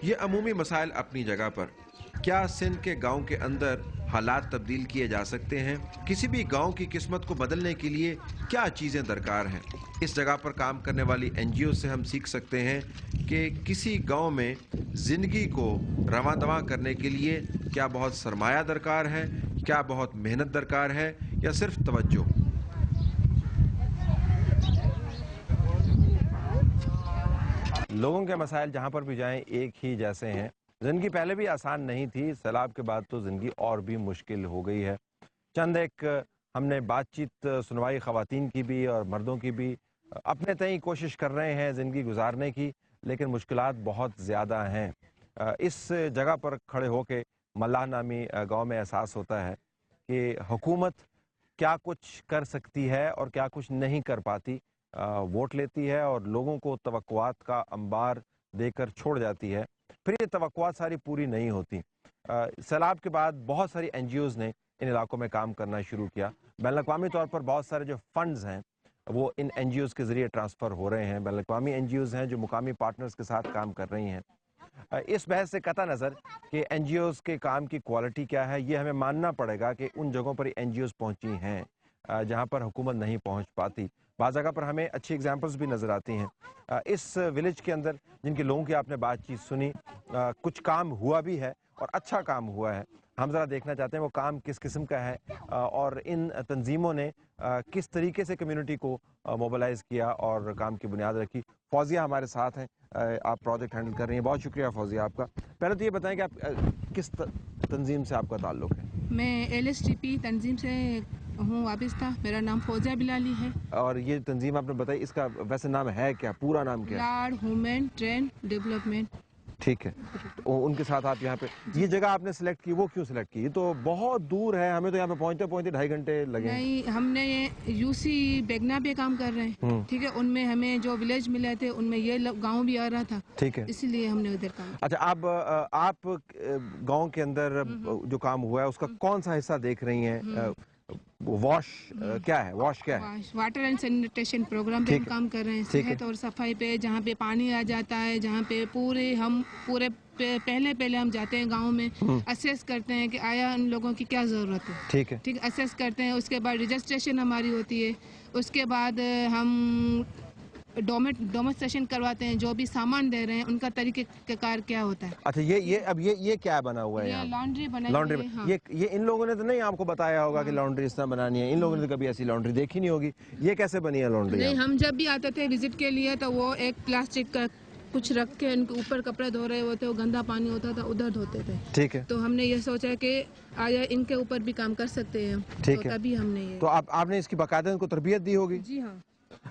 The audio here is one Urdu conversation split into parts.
یہ عمومی مسائل اپنی جگہ پر، کیا سندھ کے گاؤں کے اندر حالات تبدیل کیے جا سکتے ہیں؟ کسی بھی گاؤں کی قسمت کو بدلنے کے لیے کیا چیزیں درکار ہیں؟ اس جگہ پر کام کرنے والی این جی او سے ہم سیکھ سکتے ہیں کہ کسی گاؤں میں زندگی کو رواں دواں کرنے کے لیے کیا بہت سرمایہ درکار ہے، کیا بہت محنت درکار ہے، یا صرف توجہ؟ لوگوں کے مسائل جہاں پر بھی جائیں ایک ہی جیسے ہیں۔ زندگی پہلے بھی آسان نہیں تھی، سیلاب کے بعد تو زندگی اور بھی مشکل ہو گئی ہے۔ چند ایک ہم نے بات چیت سنوائی خواتین کی بھی اور مردوں کی بھی، اپنے تئیں کوشش کر رہے ہیں زندگی گزارنے کی، لیکن مشکلات بہت زیادہ ہیں۔ اس جگہ پر کھڑے ہو کے ملاح نامی گاؤں میں احساس ہوتا ہے کہ حکومت کیا کچھ کر سکتی ہے اور کیا کچھ نہیں کر پاتی۔ ووٹ لیتی ہے اور لوگوں کو توقعات کا انبار دے کر چھوڑ جاتی ہے، پھر یہ توقعات ساری پوری نہیں ہوتی۔ سیلاب کے بعد بہت ساری این جی اوز نے ان علاقوں میں کام کرنا شروع کیا۔ بین الاقوامی طور پر بہت سارے جو فنڈز ہیں وہ ان این جی اوز کے ذریعے ٹرانسفر ہو رہے ہیں۔ بین الاقوامی این جی اوز ہیں جو مقامی پارٹنرز کے ساتھ کام کر رہی ہیں۔ اس بحث سے قطع نظر کہ این جی اوز کے کام کی کوالٹی کیا ہے، یہ ہمیں ماننا پڑے گا کہ ان جگہوں پر این جی اوز پہنچی ہیں جہاں پر حکومت نہیں پہنچ پاتی۔ بعض جگہ پر ہمیں اچھی ایگزامپلز بھی نظر آتی ہیں۔ اس ولیج کے اندر جن کے لوگوں کی آپ نے بات چیت سنی، کچھ کام ہوا بھی ہے اور اچھا کام ہوا ہے۔ ہم ذرا دیکھنا چاہتے ہیں وہ کام کس قسم کا ہے اور ان تنظیموں نے کس طریقے سے کمیونٹی کو موبلائز کیا اور کام کی بنیاد رکھی۔ فوزیہ ہمارے ساتھ ہیں، آپ پروجیکٹ ہینڈل کر رہی ہیں، بہت شکریہ فوزیہ آپ کا۔ پہلے تو یہ بتائیں کہ آپ کس تنظیم سے آپ کا تعلق ہے؟ میں ایل ایس ٹی پی تنظیم سے ہوں وابستہ، میرا نام فوزیہ بلالی ہے۔ اور یہ تنظیم آپ نے بتائی، اس کا ویسے نام ہے کیا، پورا نام کیا ہے؟ لاڈ وومن ٹرین ڈیولپمنٹ۔ ٹھیک ہے، تو ان کے ساتھ آپ یہاں پہ یہ جگہ آپ نے سلیکٹ کی، وہ کیوں سلیکٹ کی؟ یہ تو بہت دور ہے، ہمیں تو یہاں پہ پہنچتے 2.5 گھنٹے لگے۔ نہیں، ہم نے یو سی بیگنا پہ کام کر رہے ہیں، ٹھیک ہے، ان میں ہمیں جو ولیج ملے تھے ان میں یہ گاؤں بھی آ رہا تھا، ٹھیک ہے، اسی لیے ہم نے ادھر کام کیا۔ اچھا، آپ گاؤں کے اندر جو کام ہوا ہے اس کا کون سا حصہ دیکھ رہی ہیں؟ واش کیا ہے؟ واش کیا ہے؟ واٹر اینڈ سینیٹیشن پروگرام پہ ہم کام کر رہے ہیں، صحت اور صفائی پہ، جہاں پہ پانی آ جاتا ہے، جہاں پہ پورے پہلے ہم جاتے ہیں گاؤں میں، اسیس کرتے ہیں کہ آیا ان لوگوں کی کیا ضرورت ہے، ٹھیک ہے، ٹھیک، اسیس کرتے ہیں، اس کے بعد رجسٹریشن ہماری ہوتی ہے، اس کے بعد ہم ڈومسٹریشن کرواتے ہیں، جو بھی سامان دے رہے ہیں ان کا طریقہ کار کیا ہوتا ہے۔ اچھا، یہ کیا بنا ہوا ہے یہ یہاں؟ لانڈری بنائی لانڈری ہوئی ہے، ہاں۔ یہ ان لوگوں نے تو نہیں آپ کو بتایا ہوگا کہ لانڈری اس طرح بنانی ہے؟ ان لوگوں نے تو کبھی ایسی لانڈری دیکھی نہیں ہوگی، یہ کیسے بنی ہے لانڈری؟ نہیں، ہم جب بھی آتے تھے وزٹ کے لیے تو وہ ایک پلاسٹک کا کچھ رکھ کے ان کے اوپر کپڑے دھو رہے ہوتے، وہ گندا پانی ہوتا تھا ادھر دھوتے تھے، ٹھیک ہے، تو ہم نے یہ سوچا کہ آیا ان کے اوپر بھی کام کر سکتے ہیں، ٹھیک ہے، تبھی ہم نے یہ۔ تو آپ نے اس کی باقاعدہ ان کو تربیت دی ہوگی؟ جی ہاں۔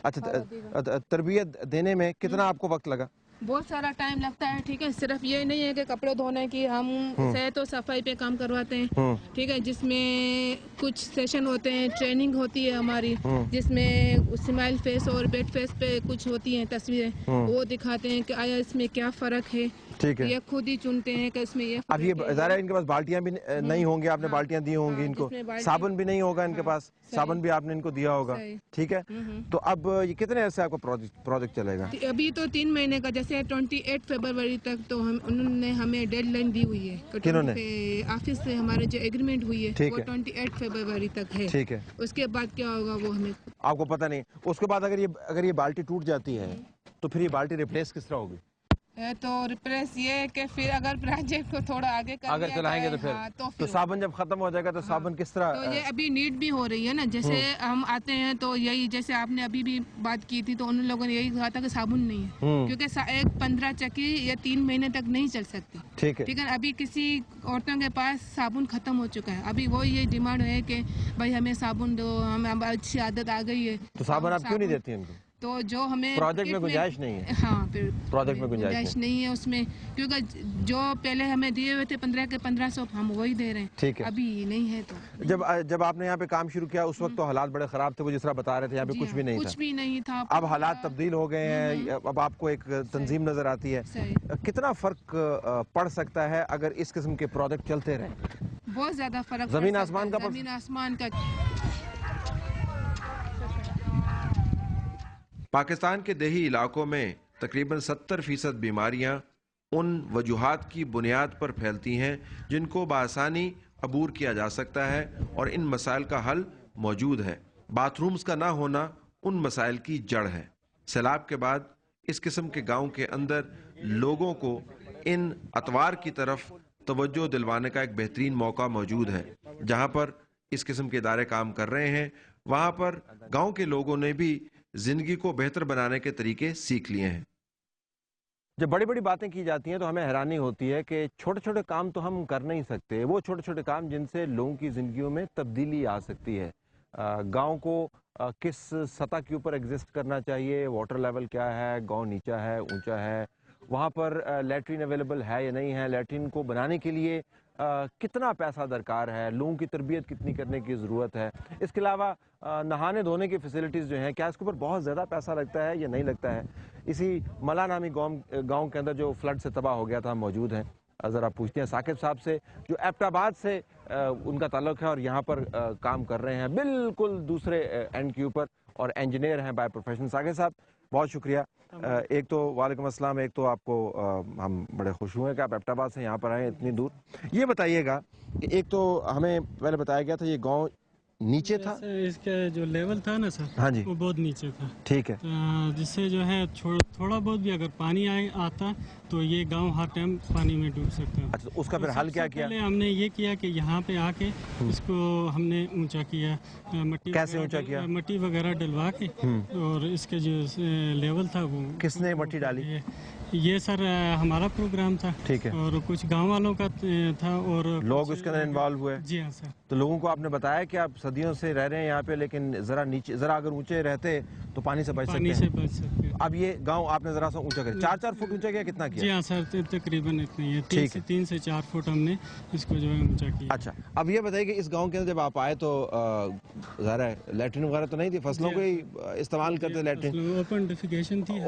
اچھا، تربیت دینے میں کتنا آپ کو وقت لگا؟ بہت سارا ٹائم لگتا ہے، ٹھیک ہے، صرف یہ نہیں ہے کہ کپڑے دھونے کی، ہم صحت و صفائی پہ کام کرواتے ہیں، ٹھیک ہے، جس میں کچھ سیشن ہوتے ہیں، ٹریننگ ہوتی ہے ہماری، جس میں اسمائل فیس اور بیڈ فیس پہ کچھ ہوتی ہیں تصویریں، وہ دکھاتے ہیں کہ آیا اس میں کیا فرق ہے، ٹھیک ہے، یہ خود ہی چنتے ہیں کہ اس میں یہ اب یہ ظاہر ہے ان کے پاس بالٹیاں بھی نہیں ہوں گی، آپ نے بالٹیاں دی ہوں گی ان کو، صابن بھی نہیں ہوگا ان کے پاس، صابن بھی آپ نے ان کو دیا ہوگا، ٹھیک ہے، تو اب یہ کتنے عرصے آپ کا پروجیکٹ چلے گا؟ ابھی تو 3 مہینے کا، جیسے 28 فروری تک تو انہوں نے ہمیں ڈیڈ لائن دی ہوئی ہے، کنہوں نے؟ آفس سے ہمارے جو ایگریمنٹ ہوئی ہے ٹھیک وہ ہے، 28 فروری تک ہے، ٹھیک ہے، اس کے بعد کیا ہوگا وہ ہمیں آپ کو پتہ نہیں۔ اس کے بعد اگر یہ بالٹی ٹوٹ جاتی ہے تو پھر یہ بالٹی ریپلیس کس طرح ہوگی؟ تو ریپریس یہ ہے کہ پھر اگر پروجیکٹ کو تھوڑا آگے کر اگر لیا چلائیں گے جائے، تو تو پھر صابن جب ختم ہو جائے گا تو صابن کس طرح؟ تو یہ ابھی نیڈ بھی ہو رہی ہے نا، جیسے ہم آتے ہیں تو یہی، جیسے آپ نے ابھی بھی بات کی تھی تو ان لوگوں نے یہی کہا تھا کہ صابن نہیں ہے، کیونکہ ایک 15 چکی یہ 3 مہینے تک نہیں چل سکتی، ٹھیک ہے، ٹھیک ہے، ابھی کسی عورتوں کے پاس صابن ختم ہو چکا ہے، ابھی وہ یہ ڈیمانڈ ہے کہ بھائی ہمیں صابن دو، ہمیں اچھی عادت آ گئی ہے، تو صابن آپ کیوں نہیں دیتی ان کو؟ تو جو ہمیں پروجیکٹ میں گنجائش نہیں ہے؟ ہاں، پھر پروجیکٹ میں گنجائش نہیں ہے اس میں، کیونکہ جو پہلے ہمیں دیے ہوئے تھے 15 کے 1500 ہم وہی دے رہے ہیں، ٹھیک ہے، ابھی نہیں ہے۔ تو جب آپ نے یہاں پہ کام شروع کیا اس وقت تو حالات بڑے خراب تھے، وہ جس طرح بتا رہے تھے یہاں پہ کچھ بھی نہیں تھا، اب حالات تبدیل ہو گئے ہیں، اب آپ کو ایک تنظیم نظر آتی ہے، کتنا فرق پڑ سکتا ہے اگر اس قسم کے پروجیکٹ چلتے رہیں؟ بہت زیادہ فرق، زمین آسمان کا زمین آسمان کا۔ پاکستان کے دیہی علاقوں میں تقریباً 70% بیماریاں ان وجوہات کی بنیاد پر پھیلتی ہیں جن کو بآسانی عبور کیا جا سکتا ہے اور ان مسائل کا حل موجود ہے۔ باتھ رومز کا نہ ہونا ان مسائل کی جڑ ہے۔ سیلاب کے بعد اس قسم کے گاؤں کے اندر لوگوں کو ان اطوار کی طرف توجہ دلوانے کا ایک بہترین موقع موجود ہے۔ جہاں پر اس قسم کے ادارے کام کر رہے ہیں وہاں پر گاؤں کے لوگوں نے بھی زندگی کو بہتر بنانے کے طریقے سیکھ لیے ہیں۔ جب بڑی بڑی باتیں کی جاتی ہیں تو ہمیں حیرانی ہوتی ہے کہ چھوٹے چھوٹے کام تو ہم کر نہیں سکتے، وہ چھوٹے چھوٹے کام جن سے لوگوں کی زندگیوں میں تبدیلی آ سکتی ہے۔ گاؤں کو کس سطح کے اوپر ایگزسٹ کرنا چاہیے، واٹر لیول کیا ہے، گاؤں نیچا ہے اونچا ہے، وہاں پر لیٹرین اویلیبل ہے یا نہیں ہے، لیٹرین کو بنانے کے لیے کتنا پیسہ درکار ہے، لوگوں کی تربیت کتنی کرنے کی ضرورت ہے، اس کے علاوہ نہانے دھونے کی فیسلٹیز جو ہیں کیا اس کے اوپر بہت زیادہ پیسہ لگتا ہے یا نہیں لگتا ہے۔ اسی ملا نامی گاؤں کے اندر جو فلڈ سے تباہ ہو گیا تھا ہم موجود ہیں، ذرا پوچھتے ہیں ثاقب صاحب سے جو ایبٹ آباد سے ان کا تعلق ہے اور یہاں پر کام کر رہے ہیں بالکل دوسرے اینڈ کے اوپر اور انجینئر ہیں بائی پروفیشن۔ ثاقب صاحب بہت شکریہ۔ ایک تو وعلیکم السلام، ایک تو آپ کو ہم بڑے خوش ہوئے کہ آپ ایبٹ آباد سے یہاں پر آئے اتنی دور۔ یہ بتائیے گا کہ ایک تو ہمیں پہلے بتایا گیا تھا یہ گاؤں نیچے تھا، اس کا جو لیول تھا نا سر، ہاں جی وہ بہت نیچے تھا، ٹھیک ہے، جس سے جو ہے تھوڑا بہت بھی اگر پانی آتا تو یہ گاؤں ہر ٹائم پانی میں ڈوب سکتا ہے۔ اچھا اس کا پھر حل کیا کیا؟ پہلے ہم نے یہ کیا کہ یہاں پہ آ کے اس کو ہم نے اونچا کیا، کیسے اونچا کیا؟ مٹی وغیرہ ڈلوا کے، اور اس کے جو لیول تھا وہ کس نے مٹی ڈالی؟ یہ سر ہمارا پروگرام تھا، ٹھیک ہے، اور کچھ گاؤں والوں کا تھا اور لوگ اس کے اندر انوالو ہوئے؟ جی ہاں سر۔ تو لوگوں کو آپ نے بتایا کہ آپ صدیوں سے رہ رہے ہیں یہاں پہ لیکن ذرا اگر اونچے رہتے تو پانی سے بچ سکتے ہیں۔ اب یہ گاؤں آپ نے ذرا سا اونچا کیا، 4 فٹ اونچا کیا، کتنا کیا؟ جی ہاں سر، تقریباً اتنی ہے، 3 سے 4 فٹ ہم نے اس کو جو ہے اونچا کیا۔ اچھا اب یہ بتائیے کہ اس گاؤں کے اندر جب آپ آئے تو ظاہر ہے لیٹرین وغیرہ تو نہیں تھی، فصلوں کو ہی استعمال کرتے لیٹرین؟ اوپن ڈیفیکیشن تھی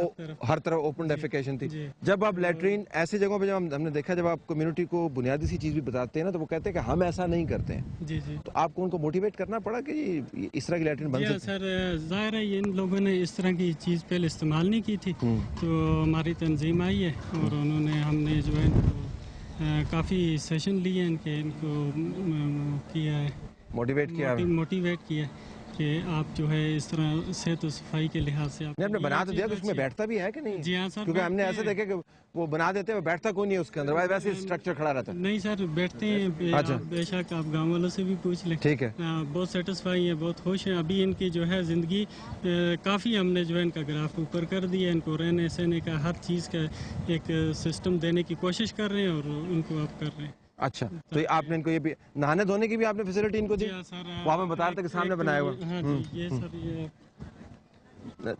ہر طرف اوپن ڈیفیکیشن تھی۔ جب آپ لیٹرین ایسی جگہوں پہ جب ہم نے دیکھا جب آپ کمیونٹی کو بنیادی سی چیز بھی بتاتے ہیں نا تو وہ کہتے ہیں کہ ہم ایسا نہیں کرتے ہیں، جی جی، تو آپ کو ان کو موٹیویٹ کرنا پڑا کہ اس طرح کی لیٹرین بن سکتی ہے؟ سر ظاہر ہے ان لوگوں نے اس طرح کی چیز پہلے استعمال نہیں کی تھی، تو ہماری تنظیم آئی ہے اور انہوں نے ہم نے جو ہے کافی سیشن لیے ان کے، ان کو کیا ہے، موٹیویٹ کیا کہ آپ جو ہے اس طرح صحت و صفائی کے لحاظ سے آپ نے بنا تو دیا کہ اس میں بیٹھتا بھی ہے کہ نہیں؟ جی ہاں سر، کیونکہ ہم نے ایسے دیکھے کہ وہ بنا دیتے ہیں بیٹھتا کوئی نہیں ہے اس کے اندر، ویسے اسٹرکچر کھڑا رہتا ہے۔ نہیں سر، بیٹھتے ہیں، بے شک آپ گاؤں والوں سے بھی پوچھ لیں، ٹھیک ہے، بہت سیٹسفائی ہیں، بہت خوش ہیں۔ ابھی ان کی جو ہے زندگی کافی ہم نے جو ہے ان کا گراف اوپر کر دیا، ان کو رہنے سہنے کا ہر چیز کا ایک سسٹم دینے کی کوشش کر رہے ہیں اور ان کو آپ کر رہے ہیں۔ اچھا تو آپ نے ان کو یہ بھی نہانے دھونے کی بھی آپ نے فیسلٹی ان کو دی؟ وہ ہمیں بتا رہے تھے کہ سامنے بنایا ہوا۔ ہاں جی، یہ سر یہ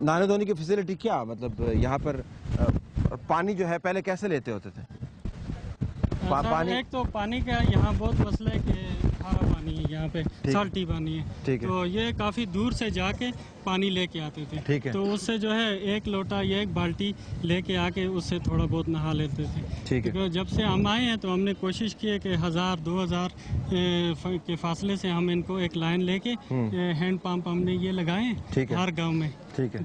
نہانے دھونے کی فیسلٹی کیا مطلب یہاں پر پانی جو ہے پہلے کیسے لیتے ہوتے تھے؟ ایک تو پانی کا یہاں بہت مسئلہ ہے کہ کھارا پانی ہے، یہاں پہ سالٹی پانی ہے، تو یہ کافی دور سے جا کے پانی لے کے آتے تھے، تو اس سے جو ہے ایک لوٹا یا ایک بالٹی لے کے آ کے اس سے تھوڑا بہت نہا لیتے تھے۔ جب سے ہم آئے ہیں تو ہم نے کوشش کی ہے کہ 1000-2000 کے فاصلے سے ہم ان کو ایک لائن لے کے ہینڈ پمپ ہم نے یہ لگائے ہیں ہر گاؤں میں،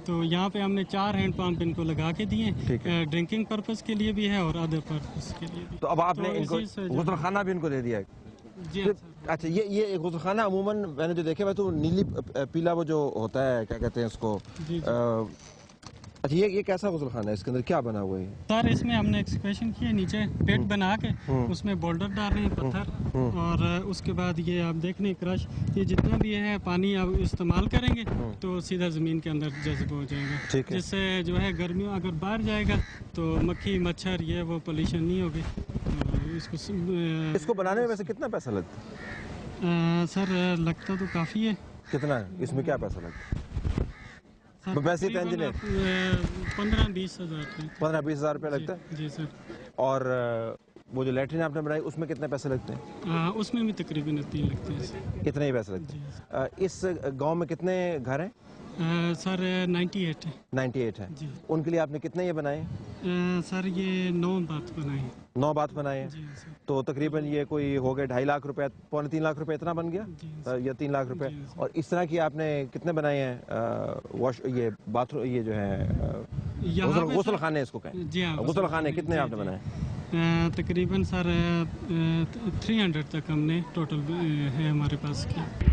تو یہاں پہ ہم نے 4 ہینڈ پمپ ان کو لگا کے دیے، ڈرنکنگ پرپز کے لیے بھی ہے اور ادر پرپز کے لیے بھی۔ تو اب آپ نے ان کو غسل خانہ بھی ان کو دے دیا ہے؟ اچھا یہ غسل خانہ عموماً میں نے جو دیکھے وہ تو نیلی پیلا وہ جو ہوتا ہے کیا کہتے ہیں اس کو، اچھا یہ کیسا غسل خانہ ہے، اس کے اندر کیا بنا ہوا ہے؟ سر اس میں ہم نے ایکسکیویشن کی ہے، نیچے پیٹ بنا کے اس میں بولڈر ڈال رہے ہیں، پتھر، اور اس کے بعد یہ آپ دیکھ لیں کرش، یہ جتنا بھی ہے پانی آپ استعمال کریں گے تو سیدھا زمین کے اندر جذب ہو جائے گا، جس سے جو ہے گرمیوں اگر باہر جائے گا تو مکھی مچھر یہ وہ پولیوشن نہیں ہوگی۔ اس کو بنانے میں ویسے کتنا پیسہ لگتا ہے؟ سر لگتا تو کافی ہے۔ کتنا ہے اس میں، کیا پیسہ لگتا ہے؟ ویسے ہی 15-20 ہزار 15-20 ہزار روپے لگتا ہے؟ جی سر۔ اور وہ جو لیٹرین آپ نے بنائی اس میں کتنے پیسے لگتے ہیں؟ اس میں بھی تقریباً اتنے لگتے ہیں۔ کتنے ہی پیسے لگتے ہیں؟ اس گاؤں میں کتنے گھر ہیں؟ سر 98 ہے۔ 98 ہے، ان کے لیے آپ نے کتنے یہ بنائے؟ سر یہ 9 بات بنائے ہیں۔ 9 بات بنائے ہیں، تو تقریباً یہ کوئی ہو گئے 2.5 لاکھ روپے، 2.25 لاکھ روپے اتنا بن گیا یا 3 لاکھ روپے؟ اور اس طرح کی آپ نے کتنے بنائے ہیں یہ باتھ روم، یہ جو ہے غسل خانے اس کو کہیں، غسل خانے کتنے آپ نے بنائے؟ تقریباً سر 300 تک ہم نے ٹوٹل ہے ہمارے پاس کی.